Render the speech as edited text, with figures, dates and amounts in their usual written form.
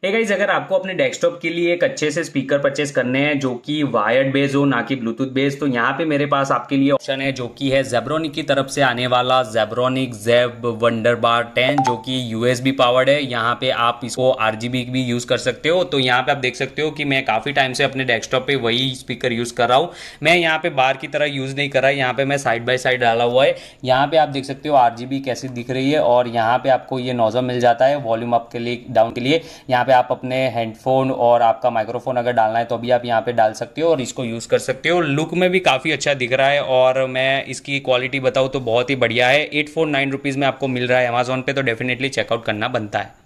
Hey guys, अगर आपको अपने डेस्कटॉप के लिए एक अच्छे से स्पीकर परचेस करने हैं जो कि वायर्ड बेस हो ना कि ब्लूटूथ बेस, तो यहाँ पे मेरे पास आपके लिए ऑप्शन है जो कि है जेब्रोनिक की तरफ से आने वाला जेब्रोनिक जेब वंडरबार 10 जो कि यूएसबी पावर्ड है। यहाँ पे आप इसको आरजीबी भी यूज कर सकते हो। तो यहाँ पे आप देख सकते हो कि मैं काफी टाइम से अपने डेस्कटॉप पे वही स्पीकर यूज कर रहा हूँ। मैं यहाँ पे बार की तरह यूज नहीं कर रहा, यहाँ पे मैं साइड बाय साइड डाला हुआ है। यहाँ पे आप देख सकते हो आरजीबी कैसी दिख रही है और यहाँ पे आपको ये नॉजल मिल जाता है वॉल्यूम अप के लिए, डाउन के लिए। यहाँ पे आप अपने हेडफोन और आपका माइक्रोफोन अगर डालना है तो भी आप यहाँ पे डाल सकते हो और इसको यूज़ कर सकते हो। लुक में भी काफ़ी अच्छा दिख रहा है और मैं इसकी क्वालिटी बताऊँ तो बहुत ही बढ़िया है। 849 रुपीज़ में आपको मिल रहा है अमेजोन पे, तो डेफिनेटली चेकआउट करना बनता है।